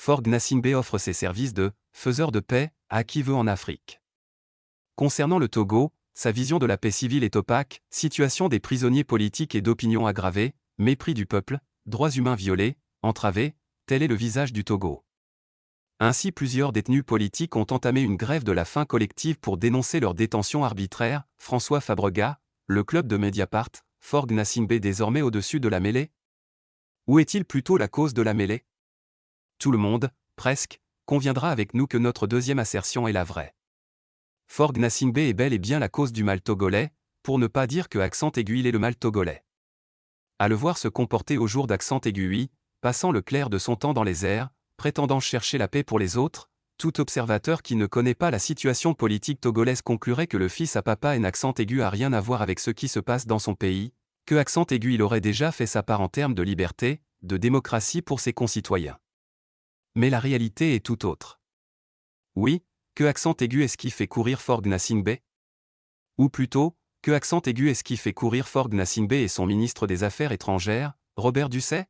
Faure Gnassingbé offre ses services de « faiseur de paix » à qui veut en Afrique. Concernant le Togo, sa vision de la paix civile est opaque, situation des prisonniers politiques et d'opinion aggravée, mépris du peuple, droits humains violés, entravés, tel est le visage du Togo. Ainsi plusieurs détenus politiques ont entamé une grève de la faim collective pour dénoncer leur détention arbitraire. François Fabrega, le club de Mediapart, Faure Gnassingbé désormais au-dessus de la mêlée? Où est-il plutôt la cause de la mêlée? Tout le monde, presque, conviendra avec nous que notre deuxième assertion est la vraie. Faure Gnassingbé est bel et bien la cause du mal togolais, pour ne pas dire que accent aigu il est le mal togolais. À le voir se comporter au jour d'accent aigu, passant le clair de son temps dans les airs, prétendant chercher la paix pour les autres, tout observateur qui ne connaît pas la situation politique togolaise conclurait que le fils à papa et accent aigu a rien à voir avec ce qui se passe dans son pays, que accent aigu il aurait déjà fait sa part en termes de liberté, de démocratie pour ses concitoyens. Mais la réalité est tout autre. Oui, que accent aigu est-ce qui fait courir Faure Gnassingbé? Ou plutôt, que accent aigu est-ce qui fait courir Faure Gnassingbé et son ministre des Affaires étrangères, Robert Dussey?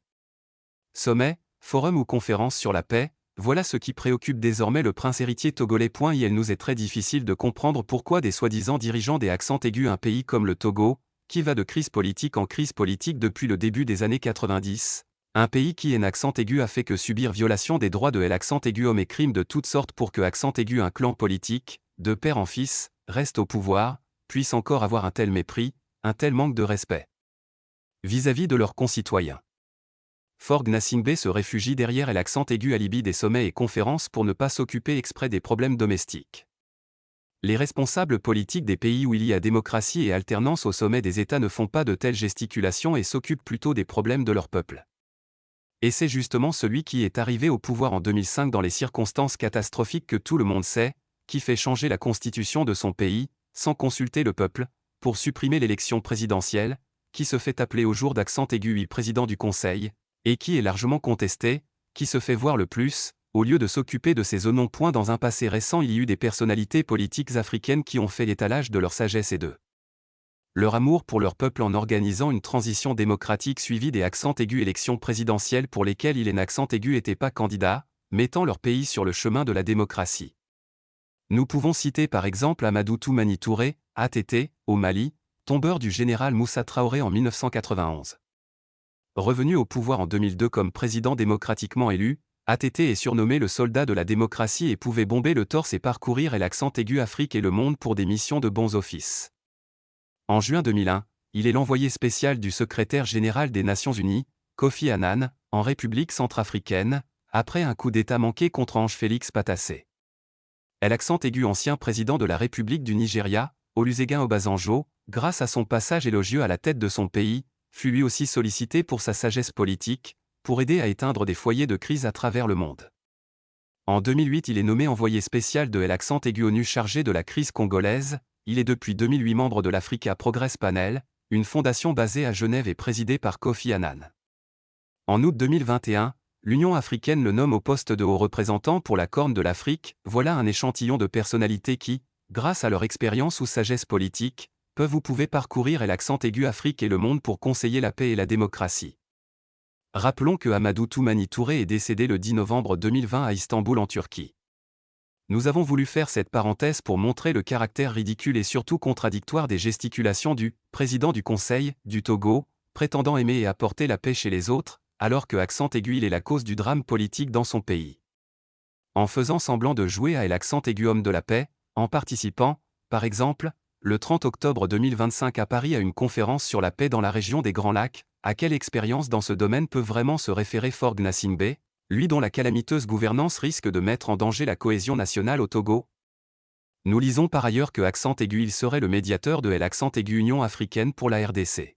Sommet, forum ou conférence sur la paix, voilà ce qui préoccupe désormais le prince héritier togolais. Il nous est très difficile de comprendre pourquoi des soi-disant dirigeants des accents aigus un pays comme le Togo, qui va de crise politique en crise politique depuis le début des années 90, un pays qui en accent aigu a fait que subir violation des droits de l'accent aigu hommes et crimes de toutes sortes pour que accent aigu un clan politique, de père en fils, reste au pouvoir, puisse encore avoir un tel mépris, un tel manque de respect vis-à-vis de leurs concitoyens. Faure Gnassingbé se réfugie derrière l'accent aigu alibi des sommets et conférences pour ne pas s'occuper exprès des problèmes domestiques. Les responsables politiques des pays où il y a démocratie et alternance au sommet des États ne font pas de telles gesticulations et s'occupent plutôt des problèmes de leur peuple. Et c'est justement celui qui est arrivé au pouvoir en 2005 dans les circonstances catastrophiques que tout le monde sait, qui fait changer la constitution de son pays, sans consulter le peuple, pour supprimer l'élection présidentielle, qui se fait appeler au jour d'accent aigu président du Conseil, et qui est largement contesté, qui se fait voir le plus, au lieu de s'occuper de ces honnons. Dans un passé récent il y eut des personnalités politiques africaines qui ont fait l'étalage de leur sagesse et de leur amour pour leur peuple en organisant une transition démocratique suivie des accents aigus élections présidentielles pour lesquelles il et accent aigu n'étaient pas candidats, mettant leur pays sur le chemin de la démocratie. Nous pouvons citer par exemple Amadou Toumani Touré, ATT, au Mali, tombeur du général Moussa Traoré en 1991. Revenu au pouvoir en 2002 comme président démocratiquement élu, ATT est surnommé le soldat de la démocratie et pouvait bomber le torse et parcourir l'accent aigu Afrique et le monde pour des missions de bons offices. En juin 2001, il est l'envoyé spécial du secrétaire général des Nations Unies, Kofi Annan, en République centrafricaine, après un coup d'État manqué contre Ange Félix Patassé. L'accent aigu ancien président de la République du Nigeria, Olusegun Obasanjo, grâce à son passage élogieux à la tête de son pays, fut lui aussi sollicité pour sa sagesse politique, pour aider à éteindre des foyers de crise à travers le monde. En 2008 il est nommé envoyé spécial de l'accent aigu ONU chargé de la crise congolaise. Il est depuis 2008 membre de l'Africa Progress Panel, une fondation basée à Genève et présidée par Kofi Annan. En août 2021, l'Union africaine le nomme au poste de haut représentant pour la Corne de l'Afrique. Voilà un échantillon de personnalités qui, grâce à leur expérience ou sagesse politique, peuvent ou pouvaient parcourir l'accent aigu Afrique et le monde pour conseiller la paix et la démocratie. Rappelons que Amadou Toumani Touré est décédé le 10 novembre 2020 à Istanbul en Turquie. Nous avons voulu faire cette parenthèse pour montrer le caractère ridicule et surtout contradictoire des gesticulations du président du Conseil, du Togo, prétendant aimer et apporter la paix chez les autres, alors que accent aigu il est la cause du drame politique dans son pays. En faisant semblant de jouer à l'accent aigu homme de la paix, en participant, par exemple, le 30 octobre 2025 à Paris à une conférence sur la paix dans la région des Grands Lacs, à quelle expérience dans ce domaine peut vraiment se référer Faure Gnassingbé, lui dont la calamiteuse gouvernance risque de mettre en danger la cohésion nationale au Togo? Nous lisons par ailleurs que accent aigu il serait le médiateur de l'accent aigu Union africaine pour la RDC.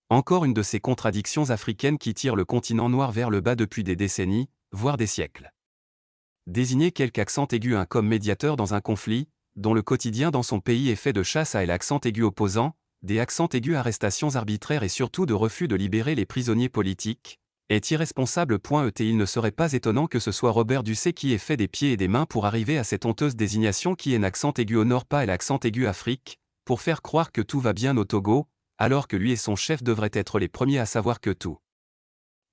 Encore une de ces contradictions africaines qui tirent le continent noir vers le bas depuis des décennies, voire des siècles. Désigner quelque accent aigu comme médiateur dans un conflit, dont le quotidien dans son pays est fait de chasse à l'accent aigu opposant, des accents aigus arrestations arbitraires et surtout de refus de libérer les prisonniers politiques, est irresponsable. Il ne serait pas étonnant que ce soit Robert Dussey qui ait fait des pieds et des mains pour arriver à cette honteuse désignation qui est accent aigu au nord pas et l'accent aigu Afrique, pour faire croire que tout va bien au Togo, alors que lui et son chef devraient être les premiers à savoir que tout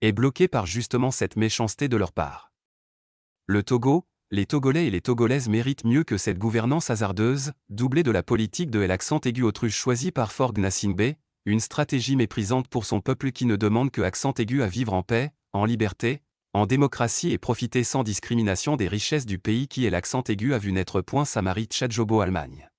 est bloqué par justement cette méchanceté de leur part. Le Togo, les Togolais et les Togolaises méritent mieux que cette gouvernance hasardeuse, doublée de la politique de l'accent aigu autruche choisie par Faure Gnassingbé, une stratégie méprisante pour son peuple qui ne demande que accent aigu à vivre en paix, en liberté, en démocratie et profiter sans discrimination des richesses du pays qui est l'accent aigu a vu naître. Samarit Tchadjobo Allemagne.